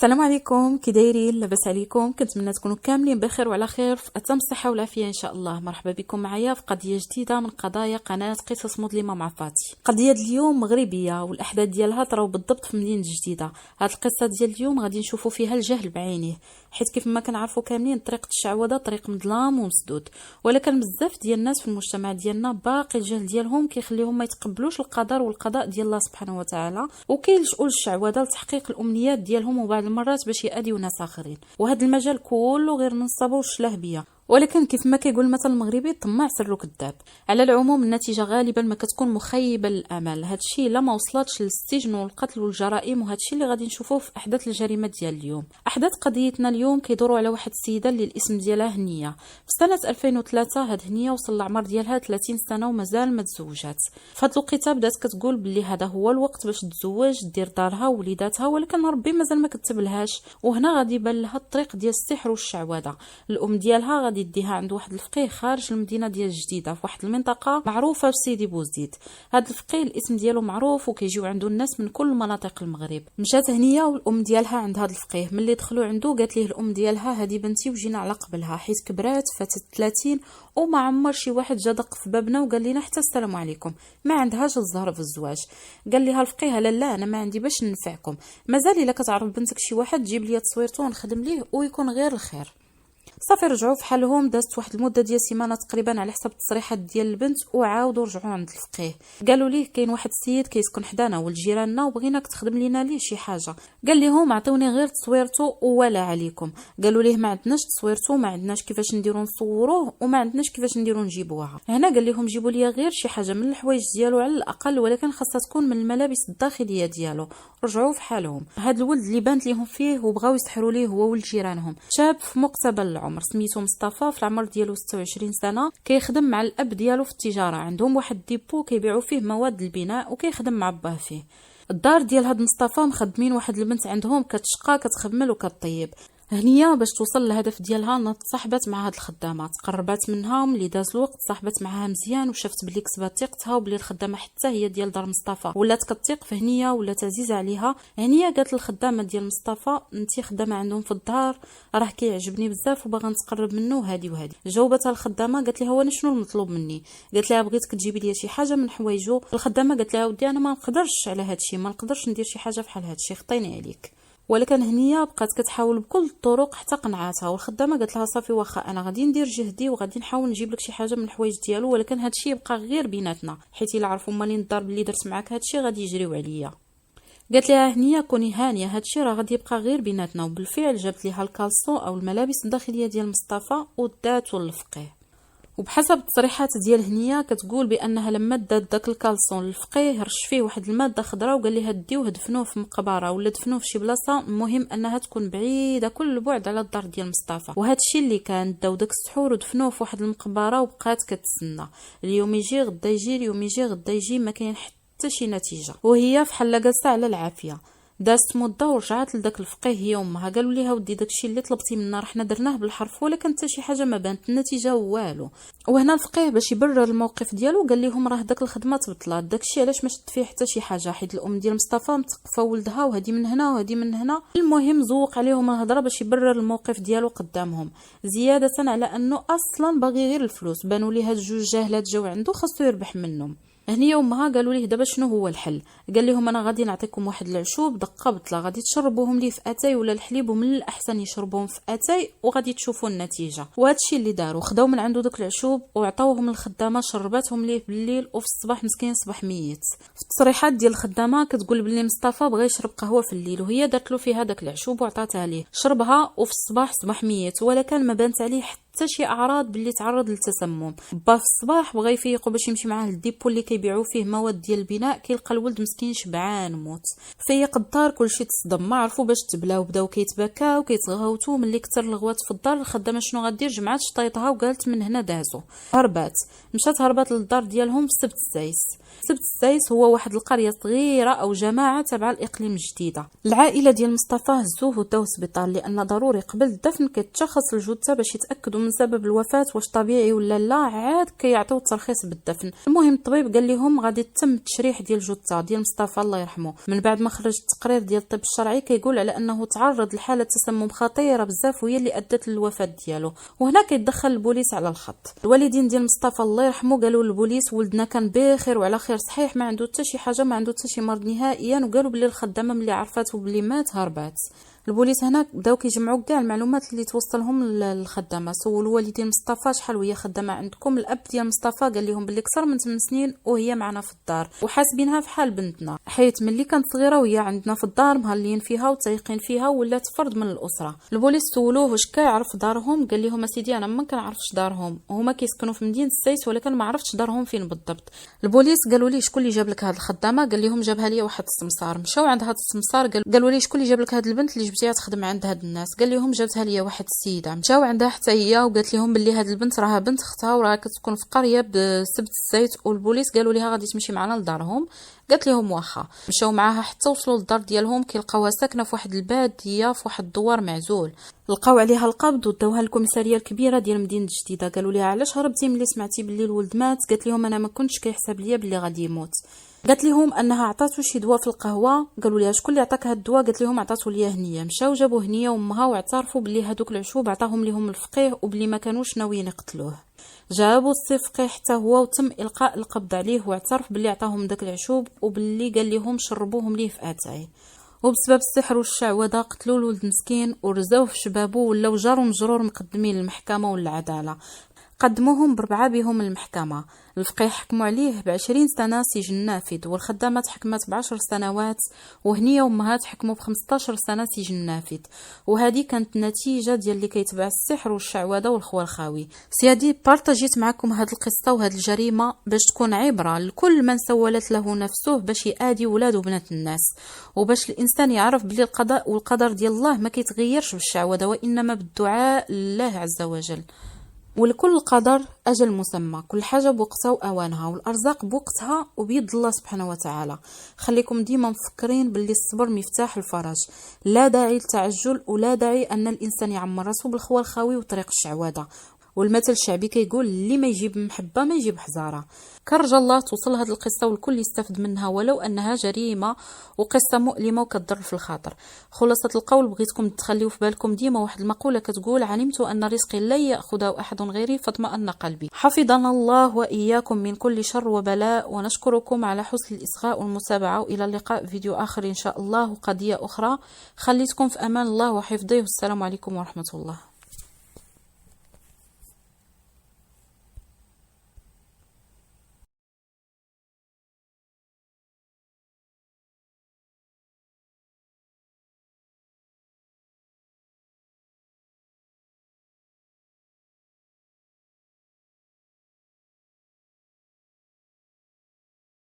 السلام عليكم، كي دايرين؟ لاباس عليكم؟ كنتمنى تكونوا كاملين بخير وعلى خير في اتم الصحه والعافيه ان شاء الله. مرحبا بكم معايا في قضيه جديده من قضايا قناه قصص مظلمه مع فاتي. قضيه اليوم مغربيه والاحداث ديالها طراو بالضبط في مدينه جديده. هاد القصه ديال اليوم غادي نشوفوا فيها الجهل بعينيه، حيت كيف ما كنعرفوا كاملين طريقه الشعوذه طريق مظلام ومسدود، ولكن بزاف ديال الناس في المجتمع ديالنا باقي الجهل ديالهم كيخليهم ما يتقبلوش القدر والقضاء ديال الله سبحانه وتعالى، وكيلجؤوا للشعوذه لتحقيق الامنيات ديالهم وبعض المرات باش يأذيو ناس اخرين. وهذا المجال كله غير من الصبر والشلاه بيا، ولكن كيف ما كيقول المثل المغربي طماع سر كذاب. على العموم النتيجه غالبا ما كتكون مخيبه للامال، هادشي الا ما وصلتش للسجن والقتل والجرائم، وهادشي اللي غادي نشوفوه في احداث الجريمه ديال اليوم. احداث قضيتنا اليوم كيدوروا على واحد السيده اللي الاسم ديالها هنيه. في سنه 2003 هاد هنيه وصل العمر ديالها 30 سنه ومازال ما تزوجات. في هاد الوقيته بدات كتقول بلي هذا هو الوقت باش تتزوج دير دارها ووليداتها، ولكن ربي مازال ما كتبلهاش. وهنا غادي يبان لها الطريق ديال السحر والشعوذه. الام ديالها غادي يديها عند واحد الفقيه خارج المدينه ديال الجديده في واحد المنطقه معروفه بسيدي بوزيد. هذا الفقيه الاسم ديالو معروف وكيجيو عنده الناس من كل مناطق المغرب. مشات هنيه والام ديالها عند هذا الفقيه. ملي دخلوا عنده قالت ليه الام ديالها هذه بنتي وجينا على قبلها، حيت كبرات فاتت 30 وما عمر شي واحد جا دق في بابنا وقال لنا حتى السلام عليكم، ما عندهاش الزهر في الزواج. قال لها الفقيه لا انا ما عندي باش ننفعكم، مازال الا كتعرف بنتك شي واحد جيب لي تصويرته ونخدم ليه ويكون غير الخير. صافي رجعوا في حالهم. دازت واحد المده ديال سيمانه تقريبا على حسب التصريحات ديال البنت، وعاودوا رجعوا عند الفقيه. قالوا ليه كاين واحد السيد كيسكن حدانا ولد جيراننا وبغيناك تخدم لينا ليه شي حاجه. قال لهم عطيوني غير تصويرته ولا عليكم. قالوا ليه ما عندناش تصويرته، ما عندناش كيفاش نديرو نصوروه، وما عندناش كيفاش نديرو نجيبوها. هنا قال لهم جيبوا لي غير شي حاجه من الحوايج ديالو على الاقل، ولكن خاصها تكون من الملابس الداخليه ديالو. رجعوا في حالهم. هاد الولد اللي بانت ليهم فيه وبغاو يسحروا ليه هو ولد جيرانهم، شاب في مقتبل العمر سميتو مصطفى، في العمر ديالو 26 سنه، كيخدم مع الاب ديالو في التجاره. عندهم واحد ديبو كيبيعوا فيه مواد البناء وكيخدم مع باه فيه. الدار ديال هاد مصطفى مخدمين واحد البنت عندهم كتشقى كتخمل وكطيب. هنيه باش توصل للهدف ديالها تصاحبت مع هاد الخدامه، تقربات منهم اللي داز الوقت، صاحبت معها مزيان وشافت بلي كسبات ثقتها وبلي الخدامه حتى هي ديال دار مصطفى ولات كتثق في هنيه ولات عزيزه عليها. هنيه قالت للخدامه ديال مصطفى انتي خدامه عندهم في الدار، راه كيعجبني بزاف وباغا نتقرب منه وهادي وهادي. جاوبتها الخدامه قالت لها وانا شنو المطلوب مني؟ قالت لها بغيتك تجيبي لي شي حاجه من حوايجو. الخدامه قالت لها ودي انا ما نقدرش على هادشي، ما نقدرش ندير شي حاجه بحال هادشي، خطيني عليك. ولكن هنيه بقات كتحاول بكل الطرق حتى قنعاتها. والخدامه قالت لها صافي واخا انا غادي ندير جهدي وغادي نحاول نجيب لك شي حاجه من الحوايج ديالو، ولكن هادشي يبقى غير بيناتنا، حيت الا عرفوا مالين الدار بلي درت معاك هادشي غادي يجريو عليا. قالت لها هنيه كوني هانيه هادشي راه غادي يبقى غير بيناتنا. وبالفعل جابت ليها الكالسون او الملابس الداخليه ديال مصطفى وداتو للفقيه. وبحسب التصريحات ديال هنيه كتقول بانها لما دات داك الكالسون للفقيه رش فيه واحد الماده خضراء وقال لها ديوه دفنوه في مقبره ولا دفنوه في شي بلاصه، المهم انها تكون بعيده كل البعد على الدار ديال مصطفى. وهذا الشيء اللي كان داو داك السحور ودفنوه في واحد المقبره وبقات كتسنى اليوم يجي غدا يجي اليوم يجي غدا يجي، ما كاين حتى شي نتيجه. وهي فحال جالسه على العافيه. دازت مده ورجعت لداك الفقيه هي وامها. قالوا ليها ودي داكشي اللي طلبتي منا راه حنا درناه بالحرف ولكن حتى شي حاجه ما بانت النتيجه والو. وهنا الفقيه باش يبرر الموقف ديالو قال لهم راه داك الخدمه تبطلات، داكشي علاش ما شد فيه حتى شي حاجه، حيت الام ديال مصطفى متقفه ولدها وهدي من هنا وهدي من هنا. المهم زوق عليهم الهضره باش يبرر الموقف ديالو قدامهم، زياده على انه اصلا باغي غير الفلوس. بانوا ليه هاد جوج جاهلات جاو عنده خاصو يربح منهم. هنيه امها قالوا ليه دابا شنو هو الحل؟ قال لهم انا غادي نعطيكم واحد العشوب دقه بطله غادي تشربوهم ليه في اتاي ولا الحليب، ومن الاحسن يشربوهم في اتاي وغادي تشوفوا النتيجه. وهذا الشيء اللي داروا، خداو من عنده داك العشوب وعطاوهم للخدامه شرباتهم ليه بالليل، وفي الصباح مسكين صباح ميت. في التصريحات ديال الخدامه كتقول بلي مصطفى بغى يشرب قهوه في الليل وهي دارت له فيها داك العشوب وعطاتها ليه، شربها وفي الصباح صباح ميت، ولكن ما بانت عليه حتى شي اعراض باللي تعرض للتسمم. با في الصباح بغى يفيقوا باش يمشي معاه للديبو اللي كيبيعوا فيه مواد ديال البناء، كيلقى الولد مسكين شبعان موت. فيق الدار كلشي تصدم، ما عرفوا باش تبلاو، بداو كيتبكاو كيتغوتوا. ملي كثر الغوات في الدار الخدامه شنو غدير؟ جمعات شطيطها وقالت من هنا دازو. هربات للدار ديالهم في سبت السايس. سبت السايس هو واحد القريه صغيره او جماعه تبع الاقليم الجديده. العائله ديال مصطفى هزوه وداوه السبيطار لان ضروري قبل الدفن كيتشخص الجثه باش يتاكدوا من سبب الوفاه واش طبيعي ولا لا، عاد كيعطيو الترخيص بالدفن. المهم الطبيب قال لهم غادي يتم التشريح ديال الجثه ديال مصطفى الله يرحمه. من بعد ما خرج التقرير ديال الطب الشرعي كيقول على انه تعرض لحاله تسمم خطيره بزاف وهي اللي ادت للوفاه ديالو. وهنا كيتدخل البوليس على الخط. الوالدين ديال مصطفى الله يرحمه قالوا للبوليس ولدنا كان بخير وعلى خير صحيح، ما عنده حتى شي حاجه، ما عنده حتى شي مرض نهائيا. وقالوا بلي الخدامه ملي عرفات وبلي مات هربات. البوليس هنا بداو كيجمعوا كاع المعلومات اللي توصلهم للخدامه. سولوا والدين مصطفى شحال وهي خدامه عندكم. الاب ديال مصطفى قال لهم بلي كثر من 8 سنين وهي معنا في الدار وحاسبينها فحال بنتنا، حيت ملي كانت صغيره وهي عندنا في الدار مهلين فيها وتايقين فيها ولات فرد من الاسره. البوليس سولوه واش كيعرف دارهم، قال لهم اسيدي انا ما كنعرفش دارهم، هما كيسكنوا في مدينه السيت ولكن ما عرفتش دارهم فين بالضبط. البوليس قالوا لي شكون اللي جاب لك هذه الخدامه؟ قال لهم جابها لي واحد السمسار. مشاو عند هذا السمسار قالوا لي شكون اللي جاب لك هذه البنت اللي جبتيها تخدم عند هاد الناس؟ قال لهم جابتها لي واحد السيده. مشاو عندها حتى هي وقالت لهم بلي هاد البنت راها بنت اختها وراها كتكون في قريه بسبت الزيت. والبوليس قالوا لها غادي تمشي معنا لدارهم. قالت لهم واخا. مشاو معاها حتى وصلوا للدار ديالهم كيلقاوها ساكنه في واحد الباديه في واحد الدوار معزول. لقاو عليها القبض وداوها للكوميساريه الكبيره ديال مدينه جديده. قالوا لها علاش هربتي ملي سمعتي بلي الولد مات؟ قالت لهم انا ما كنتش كيحسب ليا بلي غادي يموت. قالت لهم انها عطاتو شي دواء في القهوه. قالوا لها شكون اللي عطاك هاد الدواء؟ قالت لهم عطاتو ليا هنيه. مشاو جابوا هنيه وامها واعترفوا بلي هادوك العشوب عطاهم ليهم الفقيه وبلي ما كانوش ناويين يقتلوه. جابوا السي فقيه حتى هو وتم القاء القبض عليه واعترف بلي عطاهم داك العشوب وبلي قال لهم شربوهم ليه في اتاي. وبسبب السحر والشعوذه قتلوا الولد مسكين ورزاوه في شبابه ولاو جار ومجرور مقدمين للمحكمه والعداله. قدموهم ب4 بهم المحكمة. الفقيه حكموا عليه ب20 سنة سجن نافذ، والخدامة تحكمت ب10 سنوات، وهنية وامها تحكموا ب15 سنة سجن نافذ. وهذه كانت النتيجة ديال اللي كيتبع السحر والشعوذة والخوالخاوي. سيادي بارطاجيت معكم هذه القصة وهذه الجريمة باش تكون عبرة لكل من سولت له نفسه باش يآدي ولاد وبنات الناس، وباش الإنسان يعرف بلي القضاء والقدر ديال الله ما كيتغيرش بالشعوذة وإنما بالدعاء لله عز وجل. ولكل قدر أجل مسمى، كل حاجة بوقتها وأوانها، والأرزاق بوقتها وبيد الله سبحانه وتعالى. خليكم ديما مفكرين باللي الصبر مفتاح الفرج. لا داعي للتعجل ولا داعي أن الإنسان يعمر راسه بالخوال الخاوي وطريق الشعوذة. والمثل الشعبي كيقول اللي ما يجيب محبة ما يجيب حزارة. كرجى الله توصل هذه القصة والكل يستفد منها ولو أنها جريمة وقصة مؤلمة وكتضر في الخاطر. خلاصة القول بغيتكم تخليوا في بالكم ديما واحد المقولة كتقول علمت أن رزقي لن يأخذه أحد غيري فاطمأن قلبي. حفظنا الله وإياكم من كل شر وبلاء، ونشكركم على حسن الإصغاء والمتابعة، وإلى اللقاء فيديو آخر إن شاء الله وقضية أخرى. خليتكم في أمان الله وحفظه، والسلام عليكم ورحمة الله.